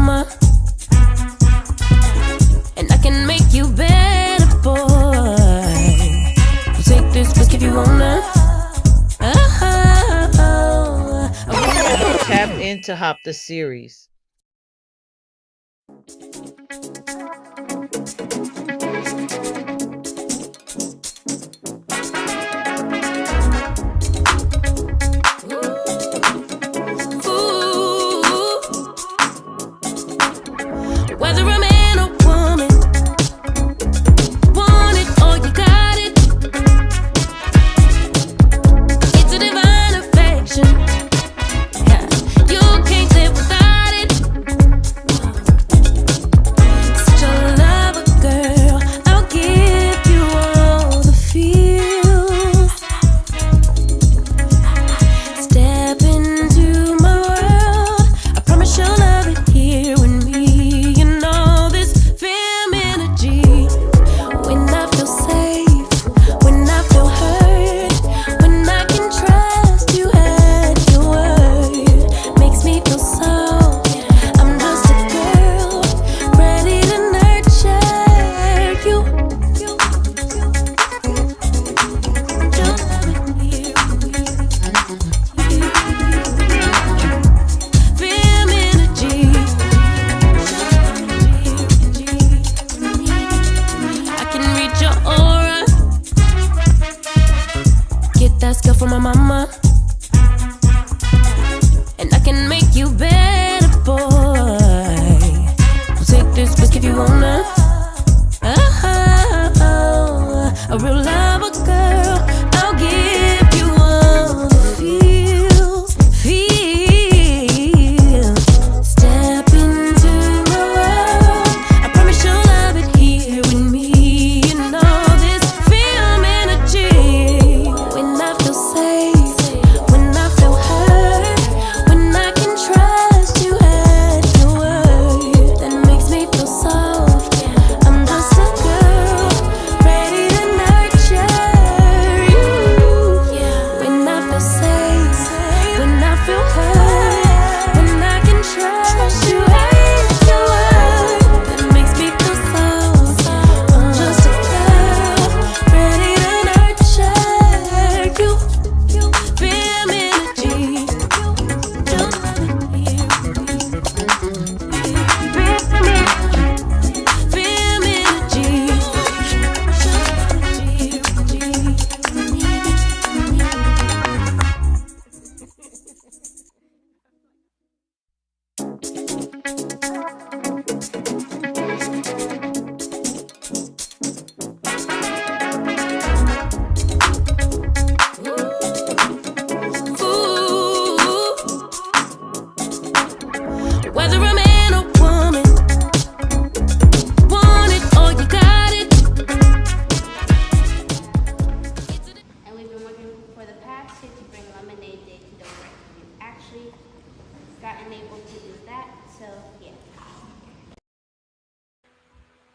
mama, and I can make you better, boy. You take this risk if you wanna. Tap into Hop the series. Whether a man or woman, want it or you got it. It's a divine affection. Yeah, you can't live without it. Such a lover, girl. I'll give you all the feels. Step into my world. I promise you'll love it here with me. You know this femininity. When I feel safe, when I feel heard, when I can trust you at your word, makes me feel so. I'm just a girl, ready to nurture you. You'll love it here with me. Femininity. I can read your aura. Get that skill from my mama, and I can make you better, boy. So take this risk if you wanna. A real lover, girl. I'll give you all the feels. Feel. Step into my world. I promise you'll love it here with me. You know this femininity. When I feel safe, when I feel heard, when I can trust you at your word, that makes me feel soft. I'm just a girl, ready to nurture you. When I feel safe, when I feel heard, when I can trust you at your word, that makes me feel soft. I'm just a girl, ready to nurture you. Femininity. Don't love it here. Whether a man or woman, want it or you got it. And we've been working for the past year to bring Lemonade Day to the work. We've actually gotten able to do that, so yeah.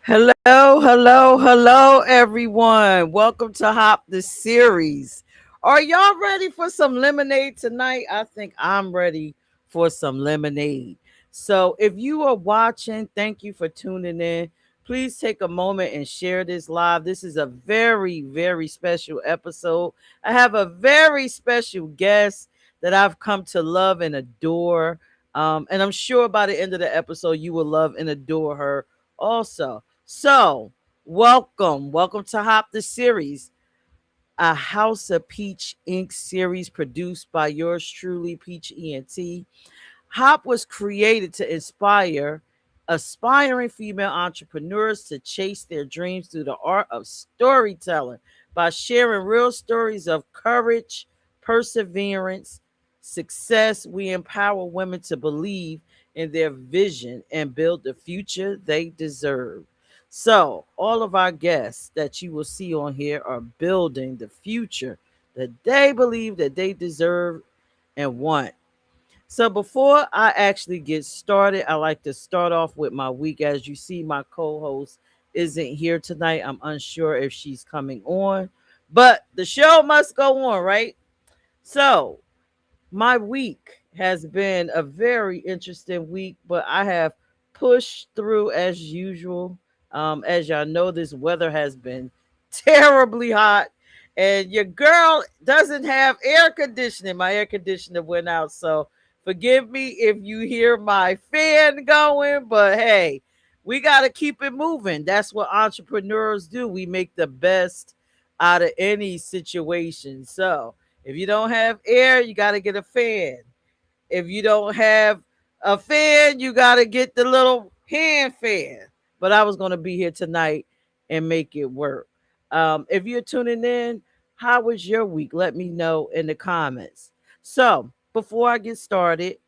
Hello, everyone. Welcome to Hop the series. Are y'all ready for some lemonade tonight? I think I'm ready for some lemonade. So, if you are watching, thank you for tuning in. Please take a moment and share this live. This is a very, very special episode. I have a very special guest that I've come to love and adore. And I'm sure by the end of the episode, you will love and adore her also. So, welcome to Hop the series, a House of Peach Inc. series produced by yours truly, Peach ENT. Hop was created to inspire aspiring female entrepreneurs to chase their dreams through the art of storytelling by sharing real stories of courage, perseverance, success. We empower women to believe in their vision and build the future they deserve. So, all of our guests that you will see on here are building the future that they believe that they deserve and want. So before I actually get started, I like to start off with my week. As you see, my co-host isn't here tonight. I'm unsure if she's coming on, but the show must go on, right? So my week has been a very interesting week, but I have push through as usual. As y'all know, this weather has been terribly hot, and your girl doesn't have air conditioning. My air conditioner went out, so forgive me if you hear my fan going, but hey, we got to keep it moving. That's what entrepreneurs do. We make the best out of any situation. So if you don't have air, you got to get a fan. If you don't have a fan, you got to get the little hand fan. But I was going to be here tonight and make it work. If you're tuning in, how was your week? Let me know in the comments. So before I get started,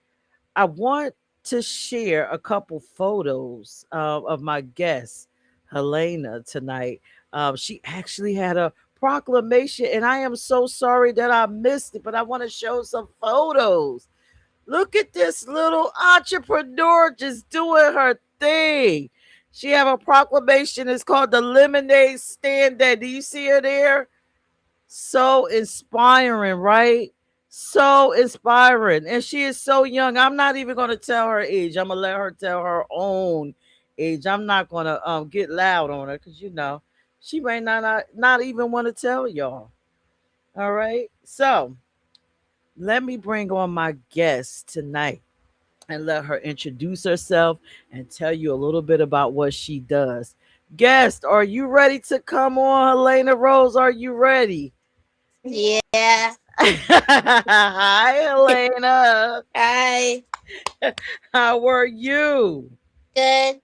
I want to share a couple photos of my guest, Helena, tonight. She actually had a proclamation, and I am so sorry that I missed it, but I want to show some photos. Look at this little entrepreneur just doing her thing. She have a proclamation. It's called the Lemonade Stand. That do you see her there? So inspiring, right? So inspiring. And she is so young. I'm not even going to tell her age. I'm going to let her tell her own age. I'm not going to get loud on her because, she may not even want to tell y'all. All right. So let me bring on my guest tonight and let her introduce herself and tell you a little bit about what she does. Guest, are you ready to come on, Helena Rose? Are you ready? Yeah. Hi, Helena. Hi. How are you? Good.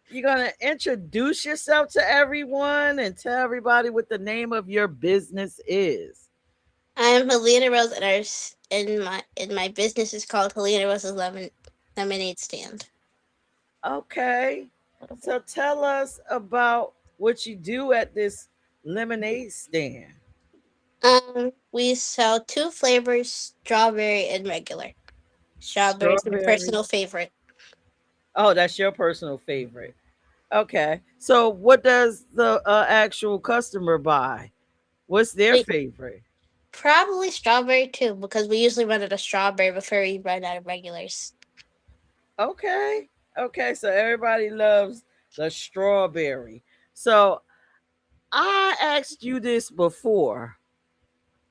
You're going to introduce yourself to everyone and tell everybody what the name of your business is. I'm Helena Rose, and my business is called Helena Rose's Lemonade Stand. Okay. So tell us about what you do at this lemonade stand. We sell two flavors: strawberry and regular. Strawberry is my Strawberry. personal favorite. Oh, that's your personal favorite. Okay. So what does the actual customer buy? What's their We favorite? probably strawberry too, because we usually run out of strawberry before we run out of regulars. Okay. Okay. So everybody loves the strawberry. So I asked you this before,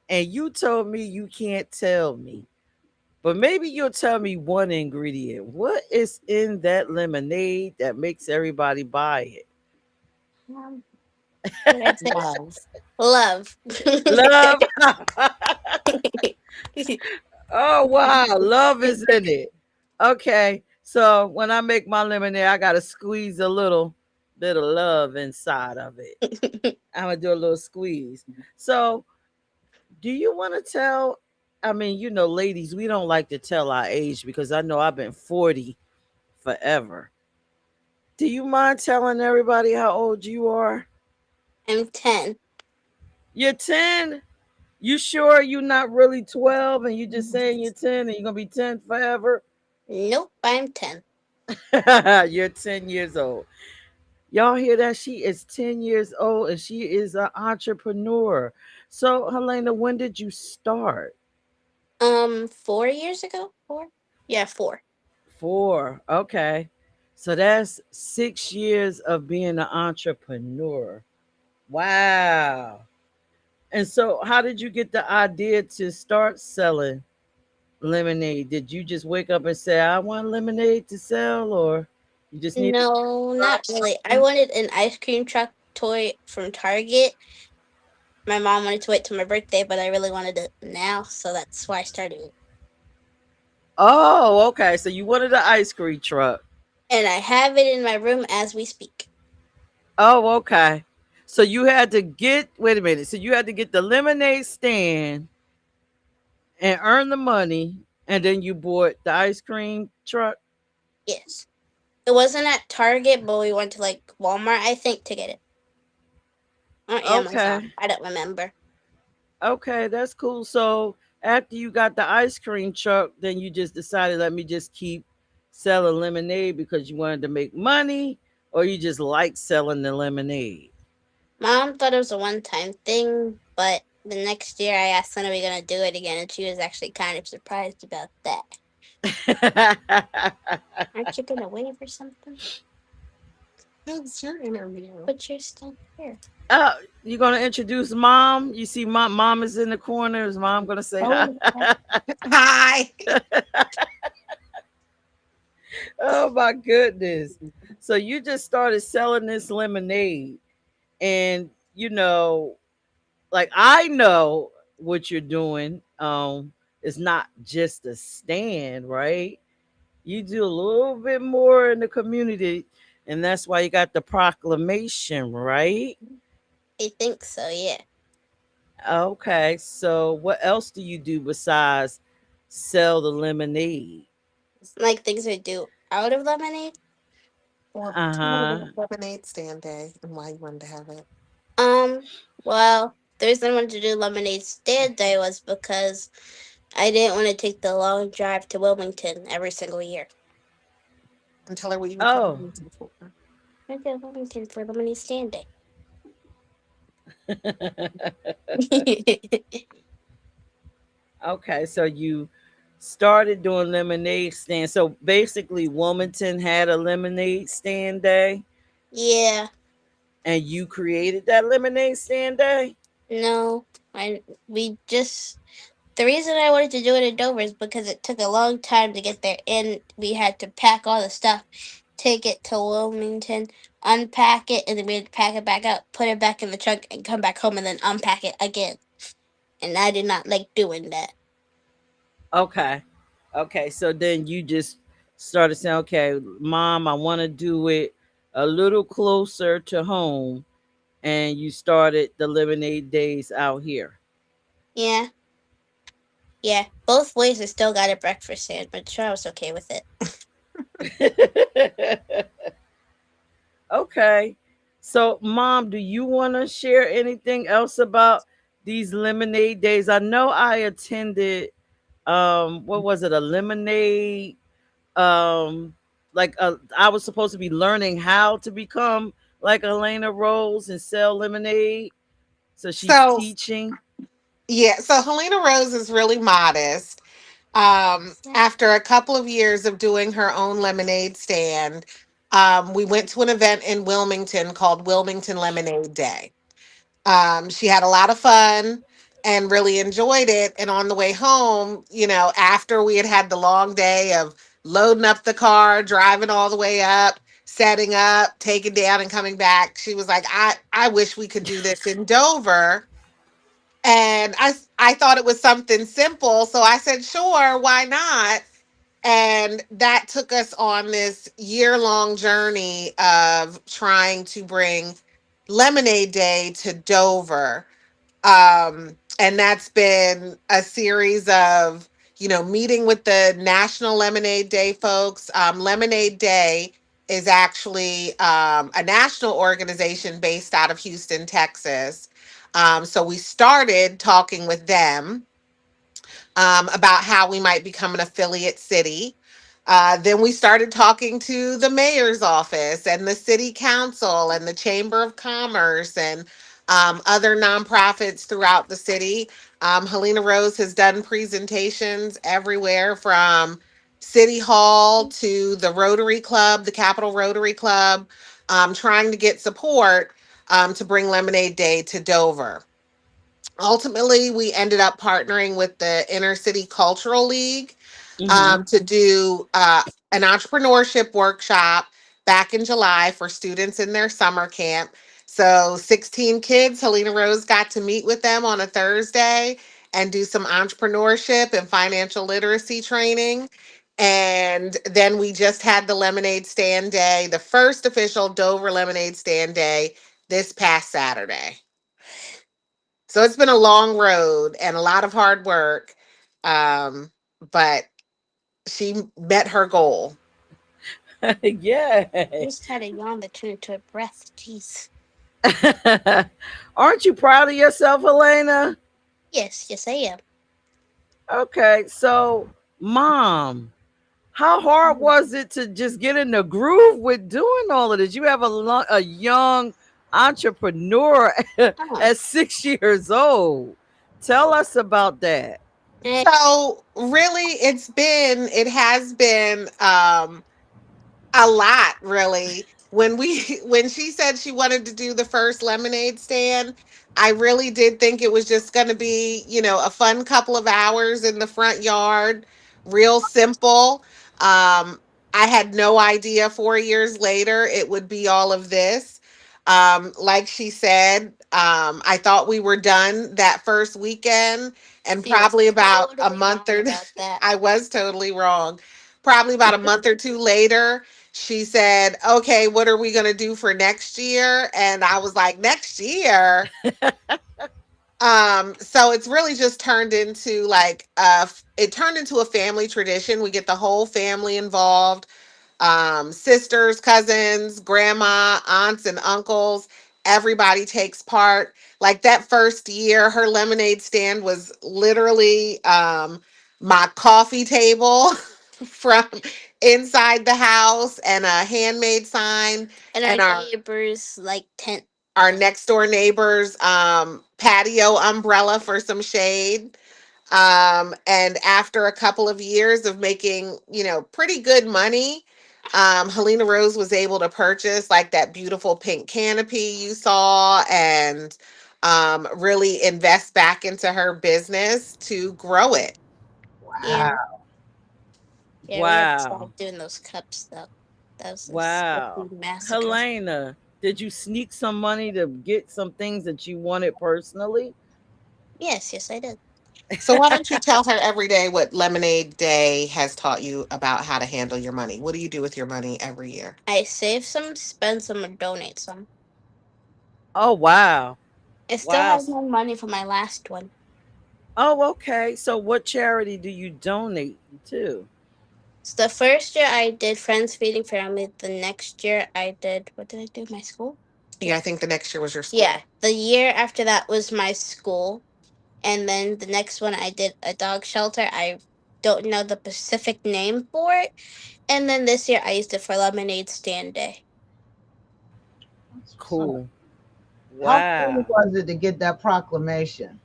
and you told me you can't tell me. But maybe you'll tell me one ingredient. What is in that lemonade that makes everybody buy Um, what did I say? Love. it? Love. Oh wow, love is in it. Okay, so when I make my lemonade, I gotta squeeze a little bit of love inside of it. I'm gonna do a little squeeze. So, do you want to tell? I mean, ladies, we don't like to tell our age because I know I've been 40 forever. Do you mind telling everybody how old you are? I'm 10. You're 10. You sure you're not really 12 and you just saying you're 10 and you're gonna be 10 forever? Nope, I'm 10. You're 10 years old. Y'all hear that? She is 10 years old and she is an entrepreneur. So, Helena, when did you start? 4 years ago? Four? Yeah, 4. 4. Okay. So that's 6 years of being an entrepreneur. Wow. And so, how did you get the idea to start selling lemonade? Did you just wake up and say, I want lemonade to sell, or you just need to No, start not really. I something? wanted an ice cream truck toy from Target. My mom wanted to wait till my birthday, but I really wanted it now, so that's why I started it. Oh, okay. So you wanted an ice cream truck. And I have it in my room as we speak. Oh, okay. So you had to get, wait a minute. So you had to get the lemonade stand and earn the money, and then you bought the ice cream truck. Yes. It wasn't at Target, but we went to like Walmart, I think, to get it. Or Amazon. Okay. I don't remember. Okay, that's cool. So after you got the ice cream truck, then you just decided, let me just keep selling lemonade because you wanted to make money, or you just like selling the lemonade. Mom thought it was a one time thing, but the next year I asked when are we gonna do it again, and she was actually kind of surprised about that. Aren't you gonna wave or something? It's your interview. But you're still here. uh, you gonna introduce mom? You see, mom is in the corner. Is mom gonna say hi? Oh, yeah. Hi. Oh my goodness! So you just started selling this lemonade, and like I know what you're doing. It's not just a stand, right? You do a little bit more in the community, and that's why you got the proclamation, right? I think so, yeah. Okay, so what else do you do besides sell the lemonade? Like things we do out of lemonade. Well, tell me Uh-huh. about lemonade stand day and why you wanted to have it. Um, well, the reason I wanted to do lemonade stand day was because I didn't want to take the long drive to Wilmington every single year. And tell her what you would come Oh. to for. I went to Wilmington for lemonade stand day. Okay, so you started doing lemonade stand. So basically Wilmington had a lemonade stand day Yeah, and you created that lemonade stand day? no, I we just the reason I wanted to do it in Dover is because it took a long time to get there, and we had to pack all the stuff, take it to Wilmington, unpack it, and then we had to pack it back up, put it back in the trunk, and come back home and then unpack it again. And I did not like doing that. Okay. Okay, so then you just started saying, okay, mom, I want to do it a little closer to home. And you started the lemonade days out here. Yeah, yeah. Both ways, I still got a breakfast sandwich, so I was okay with it. Okay. So, mom, do you want to share anything else about these lemonade days? I know I attended what was it? A lemonade I was supposed to be learning how to become like Helena Rose and sell lemonade. So she's So, teaching. yeah, so Helena Rose is really modest. After a couple of years of doing her own lemonade stand, we went to an event in Wilmington called Wilmington Lemonade Day. She had a lot of fun and really enjoyed it. And on the way home, after we had had the long day of loading up the car, driving all the way up, setting up, taking down, and coming back, she was like, I wish we could do this in Dover. And I thought it was something simple. So I said, sure, why not? And that took us on this year-long journey of trying to bring Lemonade Day to Dover. And that's been a series of, meeting with the National Lemonade Day folks. Lemonade Day is actually a national organization based out of Houston, Texas. So we started talking with them about how we might become an affiliate city. Then we started talking to the mayor's office and the city council and the chamber of commerce and other nonprofits throughout the city. Helena Rose has done presentations everywhere from City Hall to the Rotary Club, the Capitol Rotary Club, trying to get support to bring Lemonade Day to Dover. Ultimately, we ended up partnering with the Inner City Cultural League Mm-hmm. to do an entrepreneurship workshop back in July for students in their summer camp. So, 16 kids, Helena Rose got to meet with them on a Thursday and do some entrepreneurship and financial literacy training. And then we just had the lemonade stand day, the first official Dover lemonade stand day this past Saturday. So it's been a long road and a lot of hard work. Um, but she met her goal. I Yeah. just had a yawn that turned into a breath. Jeez. Aren't you proud of yourself, Helena? Yes, yes, I am. Okay, so mom, how hard was it to just get in the groove with doing all of this? You have a young entrepreneur Oh, at 6 years old. Tell us about that. Eh, So really, it has been a lot, really. When she said she wanted to do the first lemonade stand, I really did think it was just going to be, a fun couple of hours in the front yard, real simple. I had no idea 4 years later it would be all of this. Like she said, I thought we were done that first weekend, and she was probably about a totally month wrong or about that. I was totally wrong. Probably about a month or two later, she said, "Okay, what are we going to do for next year?" And I was like, "Next year?" So it's really just turned into it turned into a family tradition. We get the whole family involved, sisters, cousins, grandma, aunts, and uncles. Everybody takes part. Like that first year, her lemonade stand was literally my coffee table from inside the house, and a handmade sign, And our and neighbors like tent. our next door neighbor's patio umbrella for some shade. And after a couple of years of making, pretty good money, Helena Rose was able to purchase like that beautiful pink canopy you saw, and really invest back into her business to grow it. Yeah, Wow. yeah, we had to Wow. start doing those cups though. Those a Wow. big massacre. Helena, did you sneak some money to get some things that you wanted personally? Yes, yes, I did. So why don't you tell her every day what Lemonade Day has taught you about how to handle your money? What do you do with your money every year? I save some, spend some, and donate some. Oh, wow. I still Wow. have no money for my last one. Oh, okay. So what charity do you donate to? So the first year I did Friends Feeding Family. The next year I did, what did I do? My school? Yeah, I think the next year was your school. Yeah. The year after that was my school. And then the next one I did a dog shelter. I don't know the specific name for it. And then this year I used it for Lemonade Stand Day. That's what's up. Cool. How cool Wow. was it to get that proclamation?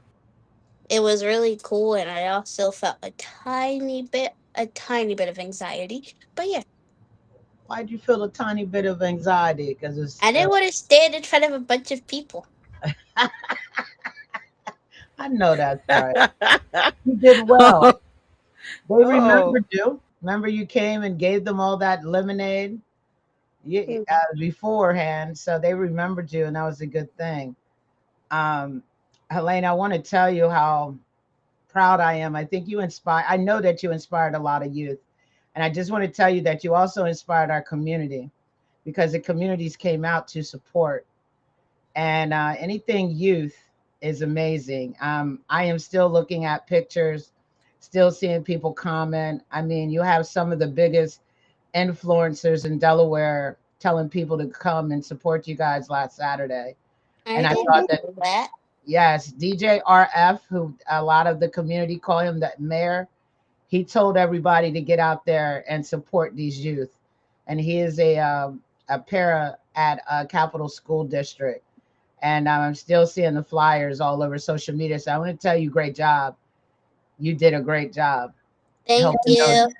It was really cool, and I also felt a tiny bit of anxiety. But yeah, Why'd you feel a tiny bit of anxiety? Because it's, I didn't want to stand in front of a bunch of people. I know that's right. You did well. They Oh, remembered you. Remember, you came and gave them all that lemonade Mhm. beforehand, so they remembered you, and that was a good thing. Um, Helene, I want to tell you how proud I am. I think you inspire. I know that you inspired a lot of youth, and I just want to tell you that you also inspired our community because the communities came out to support. And anything youth is amazing. I am still looking at pictures, still seeing people comment. I mean, you have some of the biggest influencers in Delaware telling people to come and support you guys last Saturday. And I I didn't thought that, know that. yes, DJ RF, who a lot of the community call him the mayor, he told everybody to get out there and support these youth. And he is a para at Capital School District, and I'm still seeing the flyers all over social media. So I want to tell you, great job. You did a great job Thank helping those. you.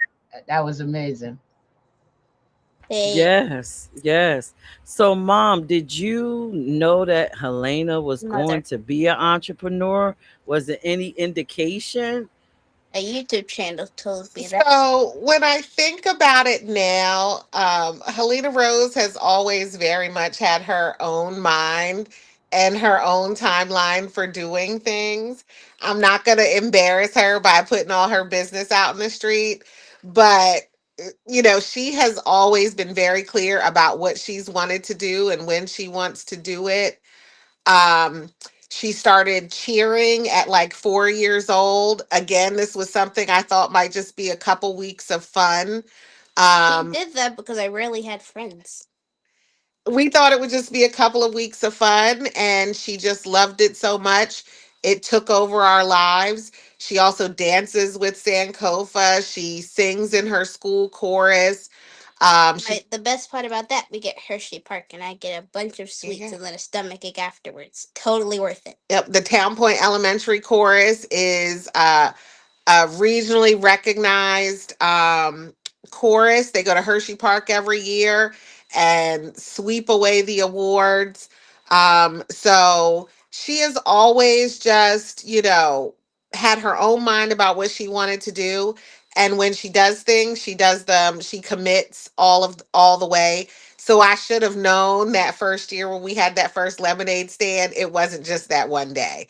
That was amazing. Hey, yes, yes. So, Mom, did you know that Helena was going mother. to be an entrepreneur? Was there any indication? A YouTube channel told me that. So when I think about it now, Helena Rose has always very much had her own mind and her own timeline for doing things. I'm not going to embarrass her by putting all her business out in the street, but she has always been very clear about what she's wanted to do and when she wants to do it. Um, she started cheering at like 4 years old. Again, this was something I thought might just be a couple weeks of fun. She Um, did that because I rarely had friends. we thought it would just be a couple of weeks of fun, and she just loved it so much. It took over our lives. She also dances with Sankofa. She sings in her school chorus. She The best part about that, we get Hershey Park, and I get a bunch of sweets Yeah. and then a stomach ache afterwards. Totally worth it. Yep, the Town Point Elementary chorus is regionally recognized chorus. They go to Hershey Park every year and sweep away the awards. So she has always just, had her own mind about what she wanted to do. And when she does things, she does them, she commits all the way. So I should have known that first year when we had that first lemonade stand, it wasn't just that one day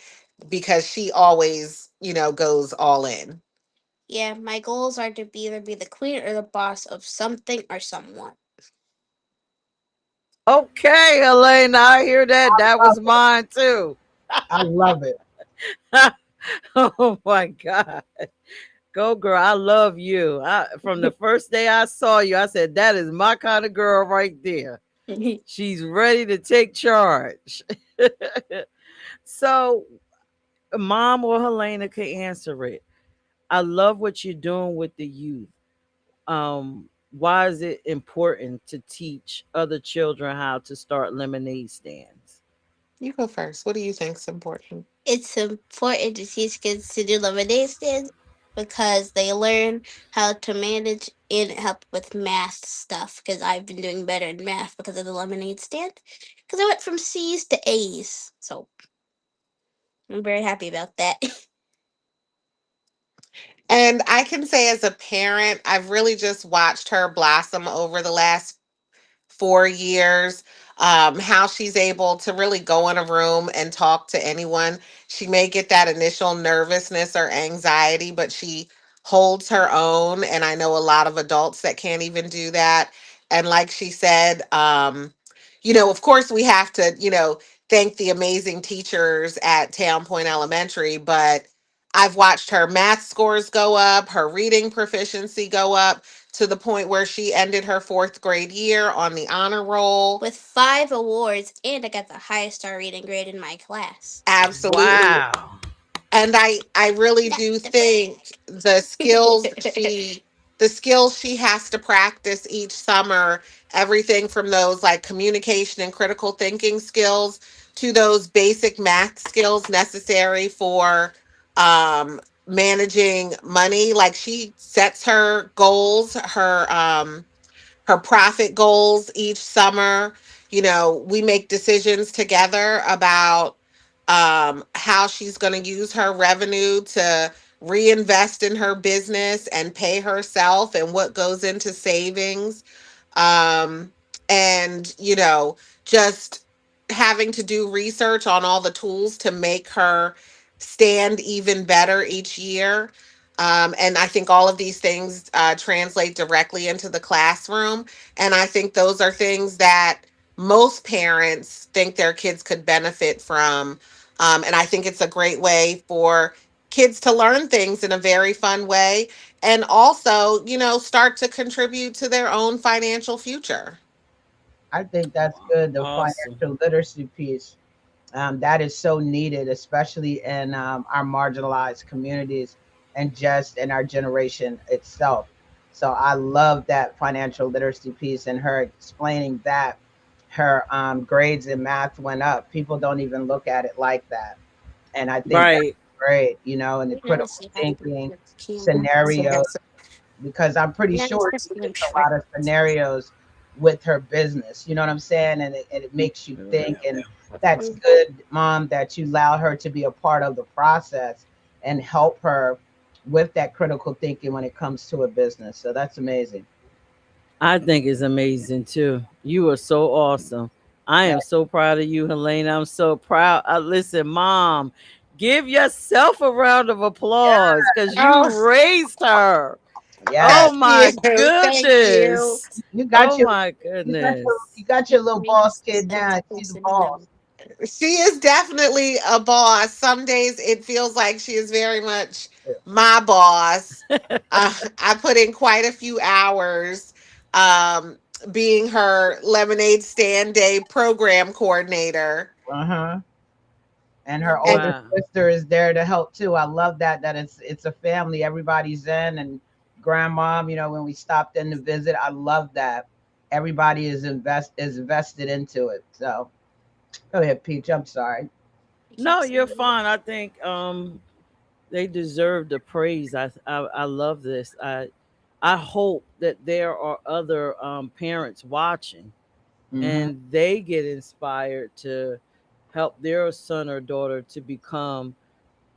because she always, goes all in. Yeah, my goals are to be either be the queen or the boss of something or someone. Okay, Helena, I hear that. That Love was it. mine too. I love it. Oh my God. Go girl. I love you. From the first day I saw you, I said, that is my kind of girl right there. She's ready to take charge. So, mom or Helena could answer it. I love what you're doing with the youth. Why is it important to teach other children how to start lemonade stands? You go first. What do you think's important? It's important to teach kids to do lemonade stands because they learn how to manage and help with math stuff. Because I've been doing better in math because of the lemonade stand. Because I went from C's to A's, so I'm very happy about that. And I can say as a parent, I've really just watched her blossom over the last 4 years. How she's able to really go in a room and talk to anyone. She may get that initial nervousness or anxiety, but she holds her own. And I know a lot of adults that can't even do that. And like she said, of course, we have to, thank the amazing teachers at Town Point Elementary, but I've watched her math scores go up, her reading proficiency go up to the point where she ended her fourth grade year on the honor roll. With 5 awards, and I got the highest star reading grade in my class. Absolutely. Wow. And I really That's do the think the skills she has to practice each summer, everything from those like communication and critical thinking skills to those basic math skills necessary for managing money. Like she sets her goals, her profit goals each summer. We make decisions together about how she's going to use her revenue to reinvest in her business and pay herself and what goes into savings. Um, and, just having to do research on all the tools to make her stand even better each year. And I think all of these things translate directly into the classroom. And I think those are things that most parents think their kids could benefit from. And I think it's a great way for kids to learn things in a very fun way and also, start to contribute to their own financial future. I think that's good. The Awesome. financial literacy piece. That is so needed, especially in our marginalized communities and just in our generation itself. So I love that financial literacy piece and her explaining that her grades in math went up. People don't even look at it like that. And I think that's Right. great, and the Let me critical see how to thinking can. scenario, because I'm pretty Not sure she especially I'm gets a sure. lot of scenarios with her business. You know what I'm saying? And it makes you think. And that's good, Mom, that you allow her to be a part of the process and help her with that critical thinking when it comes to a business. So that's amazing. I think it's amazing too. You are so awesome. I Yeah. am so proud of you, Helena. I'm so proud. Listen, mom, give yourself a round of applause because you Oh, raised her. Yes. Oh thank you. my Thank you. goodness. You got Oh your my you got your goodness. you got your little Maybe boss it's kid it's now. She's the posted in boss. them. She is definitely a boss. Some days it feels like she is very much my boss. I put in quite a few hours um, being her lemonade stand day program coordinator. Uh-huh. And her Mhm. older Wow. sister is there to help too. I love that it's a family. Everybody's in, and grandmom, when we stopped in to visit, I love that. Everybody is invested into it. So go ahead, Peach. I'm sorry. I No, can't see you're it. fine. I think They deserve the praise. I love this. I hope that there are other parents watching Mm-hmm. and they get inspired to help their son or daughter to become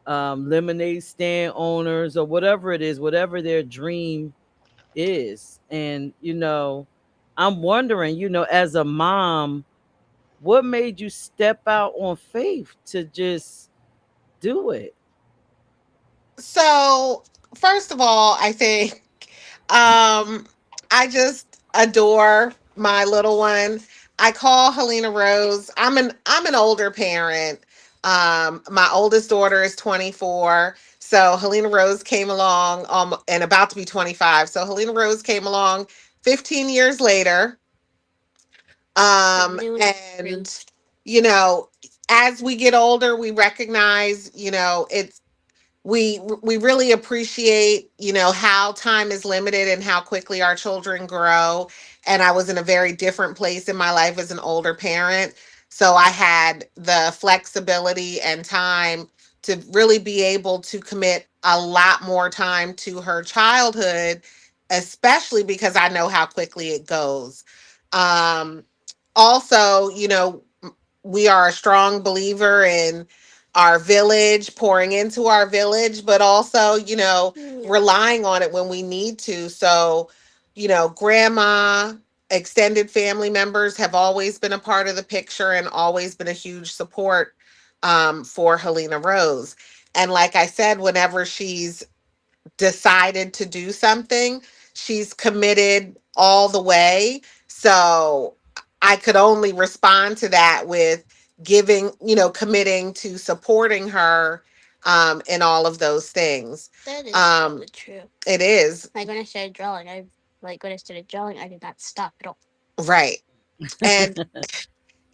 lemonade stand owners or whatever it is, whatever their dream is. And, I'm wondering, as a mom, what made you step out on faith to just do it? So, first of all, I think I just adore my little one. I call Helena Rose. I'm an older parent. My oldest daughter is 24. So Helena Rose came along and about to be 25. So Helena Rose came along 15 years later. The new and And improved. you know, as we get older, we recognize, we really appreciate, how time is limited and how quickly our children grow. And I was in a very different place in my life as an older parent, so I had the flexibility and time to really be able to commit a lot more time to her childhood, especially because I know how quickly it goes. um Also, we are a strong believer in our village, pouring into our village, but also, Yeah. relying on it when we need to. So, grandma, extended family members have always been a part of the picture and always been a huge support for Helena Rose. And like I said, whenever she's decided to do something, she's committed all the way. So I could only respond to that with giving, committing to supporting her in all of those things. That is Um, totally true. it is Like when I started drawing, I did not stop at all. right. And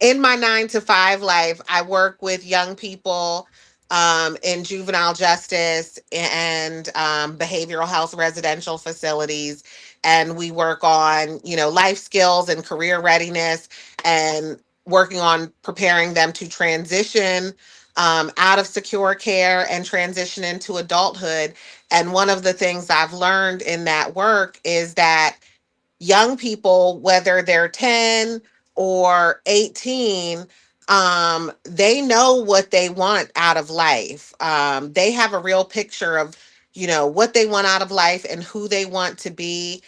in my 9 to 5 life, I work with young people in juvenile justice and behavioral health residential facilities. And we work on, life skills and career readiness and working on preparing them to transition out of secure care and transition into adulthood. And one of the things I've learned in that work is that young people, whether they're 10 or 18, they know what they want out of life. They have a real picture of, what they want out of life and who they want to be.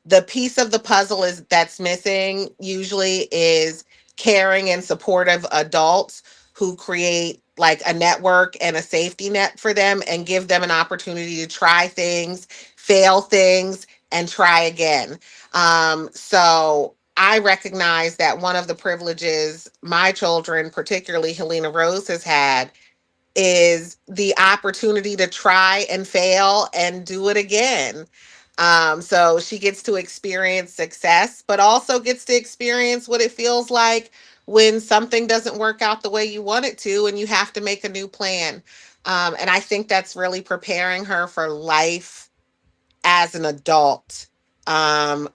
The piece of the puzzle is that's missing usually is caring and supportive adults who create like a network and a safety net for them and give them an opportunity to try things, fail things, and try again. So I recognize that one of the privileges my children, particularly Helena Rose, has had is the opportunity to try and fail and do it again. So she gets to experience success, but also gets to experience what it feels like when something doesn't work out the way you want it to and you have to make a new plan. And I think that's really preparing her for life as an adult. Um,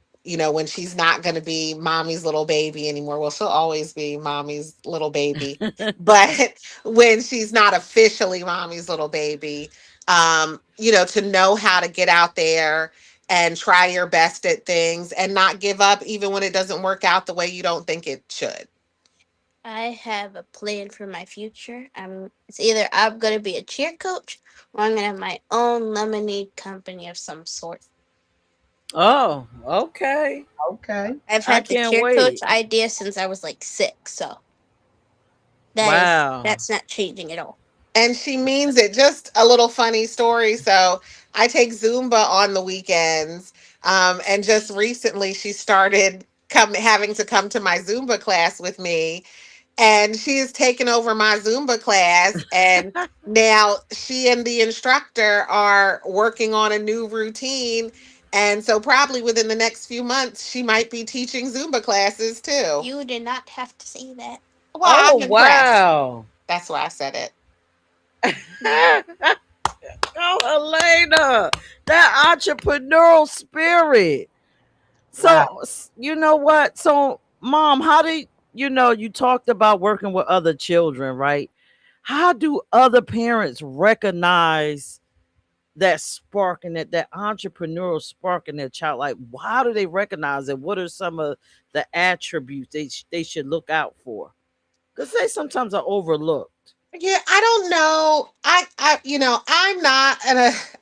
when she's not going to be mommy's little baby anymore. Well, she'll always be mommy's little baby, but when she's not officially mommy's little baby, to know how to get out there and try your best at things and not give up even when it doesn't work out the way you don't think it should. I have a plan for my future. It's either I'm gonna be a cheer coach or I'm gonna have my own lemonade company of some sort. Oh, okay. Okay. I've I had the can't cheer coach wait. idea since I was like 6, so Wow. that's not changing at all. And she means it. Just a little funny story. So I take Zumba on the weekends. And just recently she started having to come to my Zumba class with me. And she has taken over my Zumba class. And now she and the instructor are working on a new routine. And so probably within the next few months, she might be teaching Zumba classes too. You did not have to say that. Well, Oh, I'm impressed. wow. That's why I said it. Yeah. Oh, Helena, that entrepreneurial spirit. Wow. So, you know what? So, mom, how do you talked about working with other children, right? How do other parents recognize that spark and that entrepreneurial spark in their child? Like, how do they recognize it? What are some of the attributes they should look out for? Because they sometimes are overlooked. Yeah, I don't know.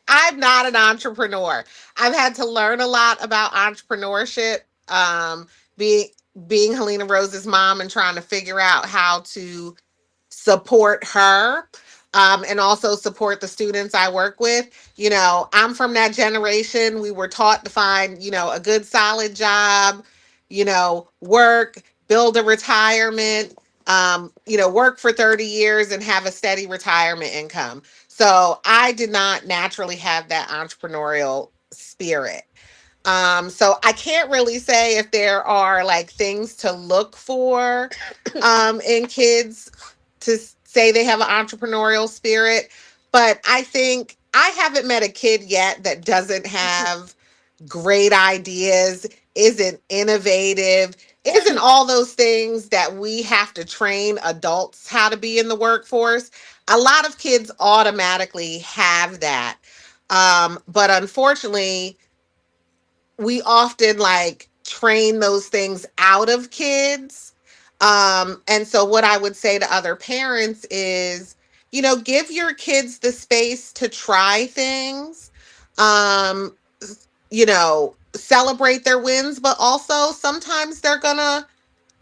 I'm not an entrepreneur. I've had to learn a lot about entrepreneurship. Being being Helena Rose's mom and trying to figure out how to support her, and also support the students I work with. I'm from that generation. We were taught to find, a good solid job, work, build a retirement, work for 30 years and have a steady retirement income. So I did not naturally have that entrepreneurial spirit. So I can't really say if there are like things to look for in kids to say they have an entrepreneurial spirit, but I think I haven't met a kid yet that doesn't have great ideas, isn't innovative, isn't all those things that we have to train adults how to be in the workforce. A lot of kids automatically have that. But unfortunately, we often like train those things out of kids. And so what I would say to other parents is, give your kids the space to try things. Um, Celebrate their wins, but also sometimes they're gonna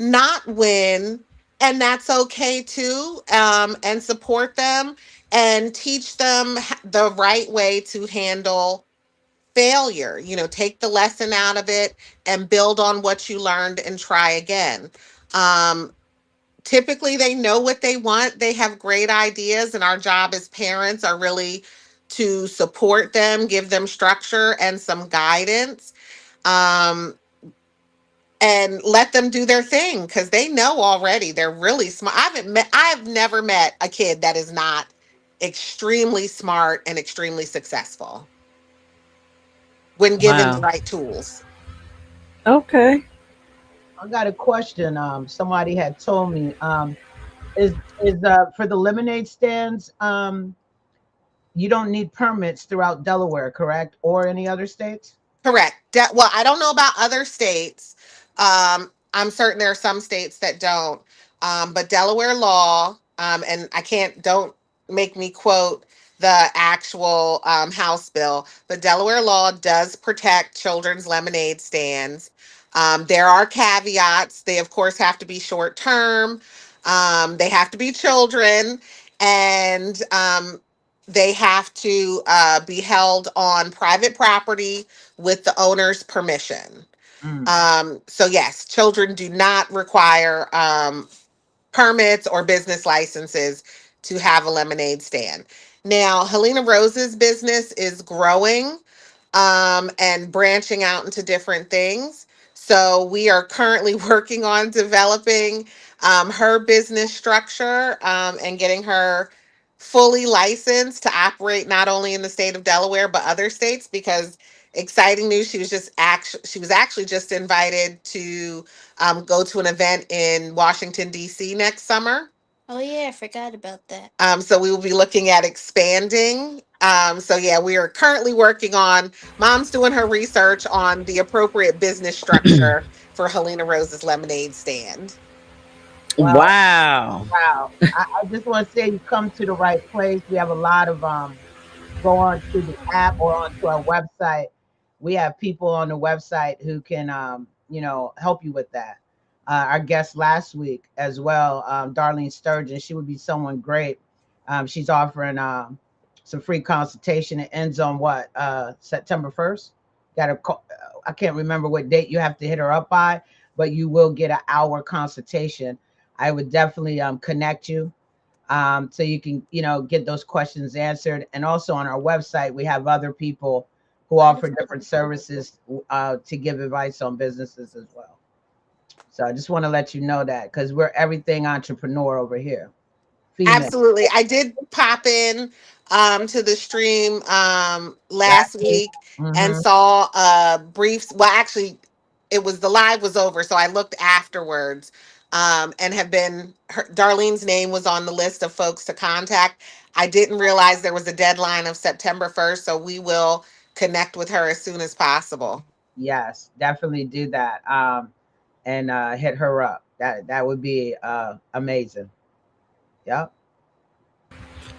not win, and that's okay too. And support them and teach them the right way to handle failure. Take the lesson out of it and build on what you learned and try again. um Typically they know what they want, they have great ideas, and our job as parents are really to support them, give them structure and some guidance, um and let them do their thing because they know already. They're really smart. I've never met a kid that is not extremely smart and extremely successful when given the Wow. right tools. Okay. I got a question. Somebody had told me, is for the lemonade stands, you don't need permits throughout Delaware, correct? Or any other states? Correct. Well, I don't know about other states. I'm certain there are some states that don't. But Delaware law, and don't make me quote the actual House bill, but Delaware law does protect children's lemonade stands. There are caveats. They, of course, have to be short term, they have to be children, and they have to be held on private property with the owner's permission. Mm. So yes, children do not require permits or business licenses to have a lemonade stand. Now, Helena Rose's business is growing and branching out into different things. So we are currently working on developing her business structure, and getting her fully licensed to operate not only in the state of Delaware but other states. Because exciting news, she was actually just invited to go to an event in Washington D.C. next summer. Oh yeah, I forgot about that. So we will be looking at expanding. So yeah, we are currently working on. Mom's doing her research on the appropriate business structure for Helena Rose's lemonade stand. Well, Wow. wow. I just want to say you come to the right place. We have a lot of go on to the app or onto our website. We have people on the website who can help you with that. Our guest last week as well, Darlene Sturgeon, she would be someone great. She's offering some free consultation. It ends on what, September 1st. Got a I can't remember what date you have to hit her up by, but you will get an hour consultation. I would definitely connect you, so you can get those questions answered. And also on our website we have other people who offer different services to give advice on businesses as well. So I just want to let you know that, because we're everything entrepreneur over here, female. Absolutely. I did pop in to the stream last Last week. week and Hmm. saw a brief, well, actually it was the live was over, so I looked afterwards, and have been Darlene's name was on the list of folks to contact. I didn't realize there was a deadline of September 1st, so we will connect with her as soon as possible. Yes, definitely do that. And hit her up. That would be amazing. Yep.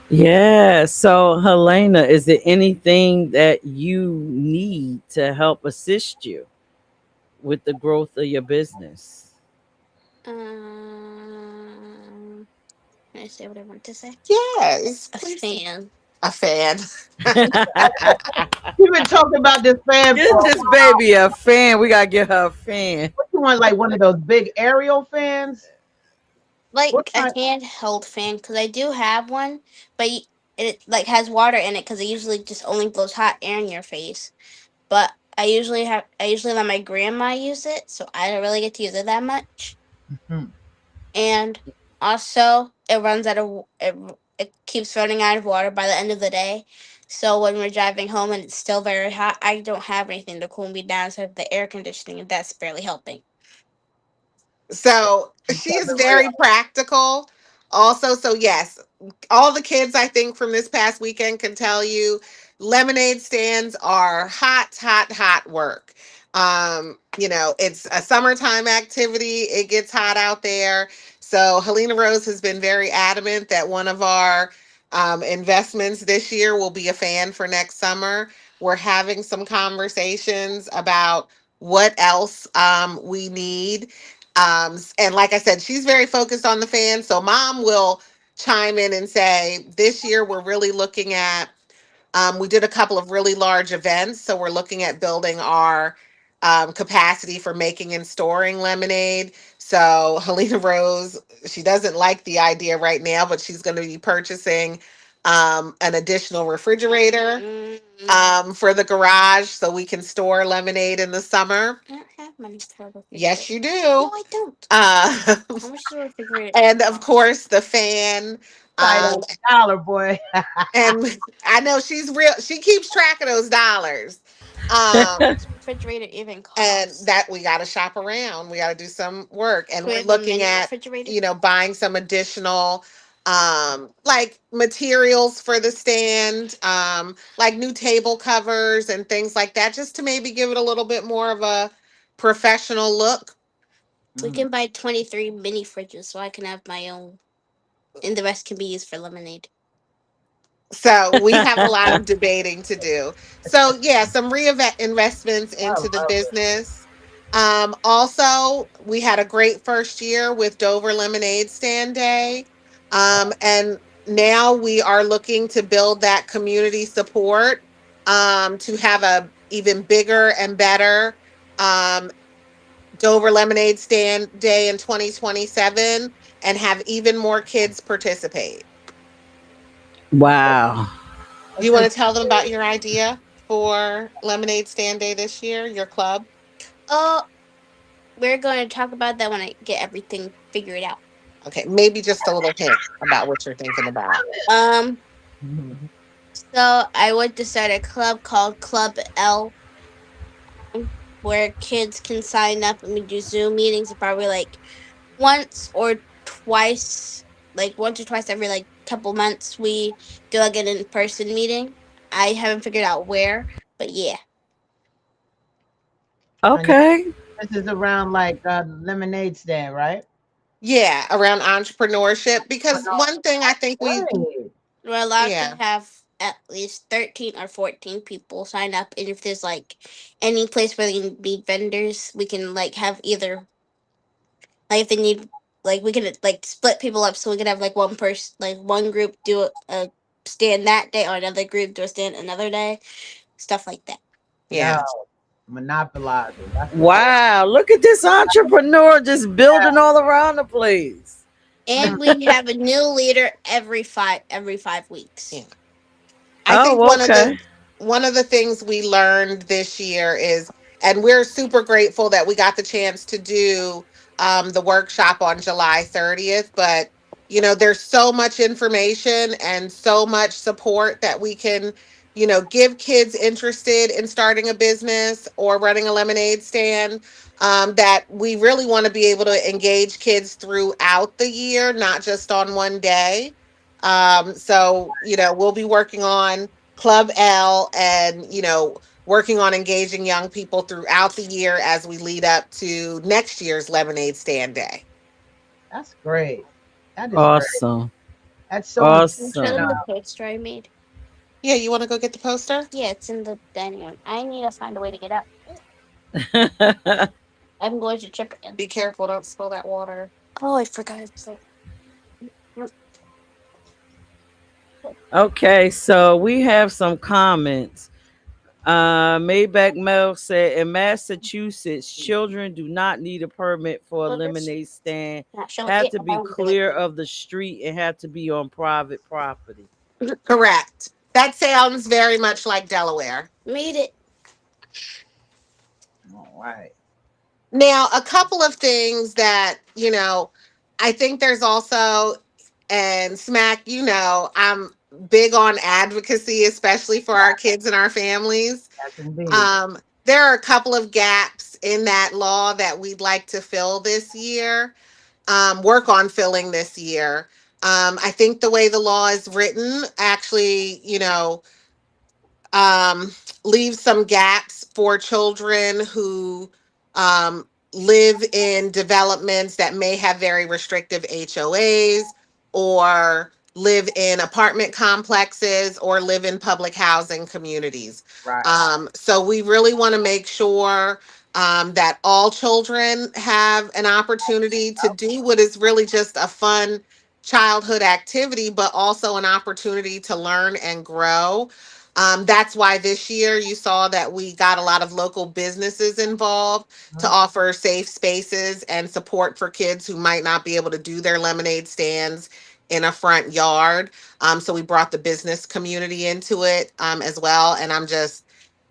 Yeah. So, Helena, is there anything that you need to help assist you with the growth of your business? Um, can I say what I want to say? Yes, A please. fan. A fan. We've been talking about this fan for Get this baby a fan. We gotta get her a fan. what you want, like one of those big aerial fans? What Like a kind? handheld fan, because I do have one, but it like has water in it because it usually just only blows hot air in your face. But I usually let my grandma use it, so I don't really get to use it that much. Hmm. And also, it keeps running out of water by the end of the day. So when we're driving home and it's still very hot, I don't have anything to cool me down. So the air conditioning, and that's barely helping. So You she kept is it real. very practical. Also, so yes, all the kids I think from this past weekend can tell you lemonade stands are hot, hot, hot work. It's a summertime activity. It gets hot out there. So Helena Rose has been very adamant that one of our investments this year will be a fan for next summer. We're having some conversations about what else we need. And like I said, she's very focused on the fans. So mom will chime in and say, this year we're really looking at, we did a couple of really large events. So we're looking at building our capacity for making and storing lemonade. So Helena Rose, she doesn't like the idea right now, but she's going to be purchasing an additional refrigerator for the garage so we can store lemonade in the summer. I don't have money for a Yes, refrigerator. you No, do. I don't. Uh, How much does a refrigerator and of cost? course the fan. Right Um, on the dollar, boy. and I know she's real. She keeps track of those dollars. How Um, much refrigerator even and costs? that we got to shop around. We got to do some work, and Do we we're have a looking mini at refrigerator? buying some additional like materials for the stand, like new table covers and things like that, just to maybe give it a little bit more of a professional look. We Mm. can buy 23 mini fridges so I can have my own, and the rest can be used for lemonade. So we have a lot of debating to do. So yeah, some investments I into the love it. business. Also, we had a great first year with Dover Lemonade Stand Day, and now we are looking to build that community support to have a even bigger and better um, Dover Lemonade Stand Day in 2027, and have even more kids participate. Wow. Do That's you want to just tell them about your idea for Lemonade Stand Day this year, your club? Oh, we're going to talk about that when I get everything figured out. Okay, maybe just a little hint about what you're thinking about. Um, Mhm. so I would to start a club called Club L, where kids can sign up and we do Zoom meetings probably like once or twice, like once or twice every like couple months. We do like an in person meeting. I haven't figured out where, but yeah. And Okay. this is around like lemonade stand, right? Yeah, around entrepreneurship, I because know. one thing I think we, Great. We're allowed to yeah, have at least 13 or 14 people sign up. And if there's like any place where they can be vendors, we can like have either, like if they need, like we can like split people up so we can have like one person, like one group do a stand that day or another group do a stand another day, stuff like that. Yo, yeah. monopolizing. That's what's up. Wow. Look at this entrepreneur just building all around the place. Mm. And we have a new leader every 5 weeks. Yeah. I think Oh, okay. one of the things we learned this year is, and we're super grateful that we got the chance to do the workshop on July 30th. But there's so much information and so much support that we can give kids interested in starting a business or running a lemonade stand. That we really want to be able to engage kids throughout the year, not just on one day. So, we'll be working on Club L and, working on engaging young people throughout the year as we lead up to next year's Lemonade Stand Day. That's great. That is great. Awesome. That's so Can you important. show Awesome. them the poster I made? Yeah, you want to go get the poster? Yeah, it's in the dining room. I need to find a way to get up. I'm going to trip again. Be careful, don't spill that water. Oh, I forgot. It's like, Okay, so we have some comments. Mayback Mel said in Massachusetts, children do not need a permit for a well, this lemonade stand. not showing Have it. to I'm be going to do it. clear of the street and have to be on private property. Correct. That sounds very much like Delaware. Made it. All right. Now, a couple of things that, I think there's also, and Smack, I'm big on advocacy, especially for our kids and our families. Yes, indeed. There are a couple of gaps in that law that we'd like to fill this year, work on filling this year. I think the way the law is written actually, um, leave some gaps for children who live in developments that may have very restrictive HOAs or live in apartment complexes or live in public housing communities. Right. So we really want to make sure that all children have an opportunity to do what is really just a fun childhood activity, but also an opportunity to learn and grow. That's why this year you saw that we got a lot of local businesses involved to Mhm. offer safe spaces and support for kids who might not be able to do their lemonade stands in a front yard. So we brought the business community into it as well. And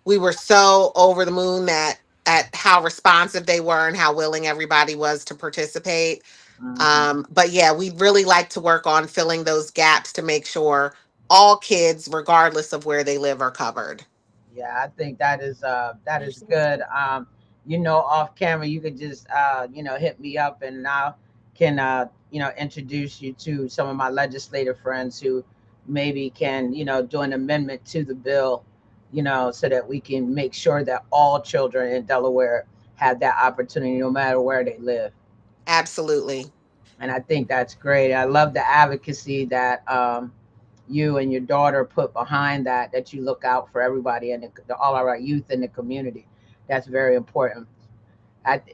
we were so over the moon that at how responsive they were and how willing everybody was to participate. Mhm. But yeah, we'd really like to work on filling those gaps to make sure all kids, regardless of where they live, are covered. Yeah, I think that is There's good. Off camera, you could just hit me up, and I can introduce you to some of my legislative friends who maybe can do an amendment to the bill, so that we can make sure that all children in Delaware have that opportunity, no matter where they live. Absolutely. And I think that's great. I love the advocacy that you and your daughter put behind that you look out for everybody and all of our youth in the community. That's very important.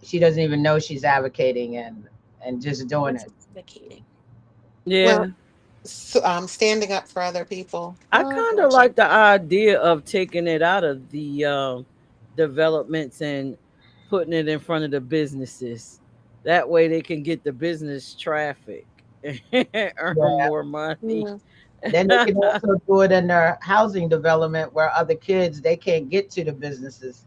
She doesn't even know she's advocating and just doing what's it. vacating. Yeah. Well, standing up for other people. I Oh, kind of gotcha. like the idea of taking it out of the developments and putting it in front of the businesses. That way they can get the business traffic and earn Yeah. more money. Yeah. And then they can also do it in their housing development where other kids they can't get to the businesses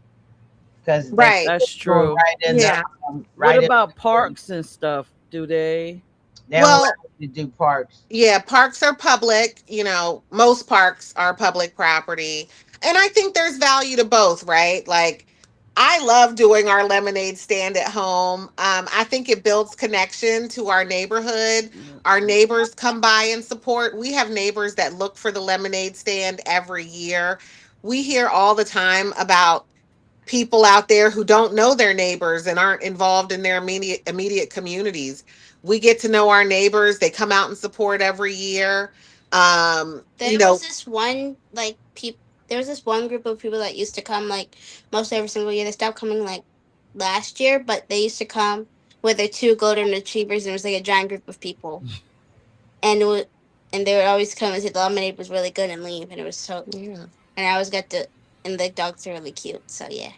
because they Right. That's doing true. Yeah. What right in about the, parks and stuff? Do they? they don't Well, let you do parks. yeah, parks are public. Most parks are public property. And I think there's value to both, right? Like, I love doing our lemonade stand at home. I think it builds connection to our neighborhood. Our neighbors come by and support. We have neighbors that look for the lemonade stand every year. We hear all the time about people out there who don't know their neighbors and aren't involved in their immediate communities. We get to know our neighbors. They come out and support every year. Um, you There was know, this one like There was this one group of people that used to come like most every single year. They stopped coming like last year, but they used to come with their two golden retrievers. And it was like a giant group of people, and it was, and they would always come and say the lemonade was really good and leave, and it was so. yeah. And I always got to, and the dogs are really cute. So yeah,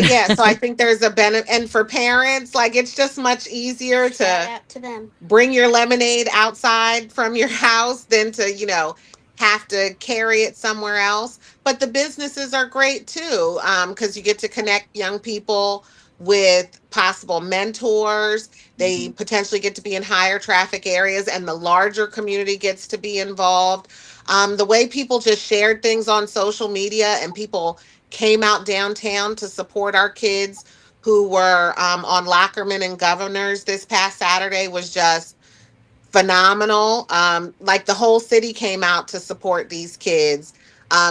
Yeah, so I think there's a benefit, and for parents, like it's just much easier shout to out to them. bring your lemonade outside from your house than to, have to carry it somewhere else. But the businesses are great too, because you get to connect young people with possible mentors. They Hmm. potentially get to be in higher traffic areas, and the larger community gets to be involved. The way people just shared things on social media and people came out downtown to support our kids who were on Lockerman and Governors this past Saturday was just phenomenal. Like the whole city came out to support these kids.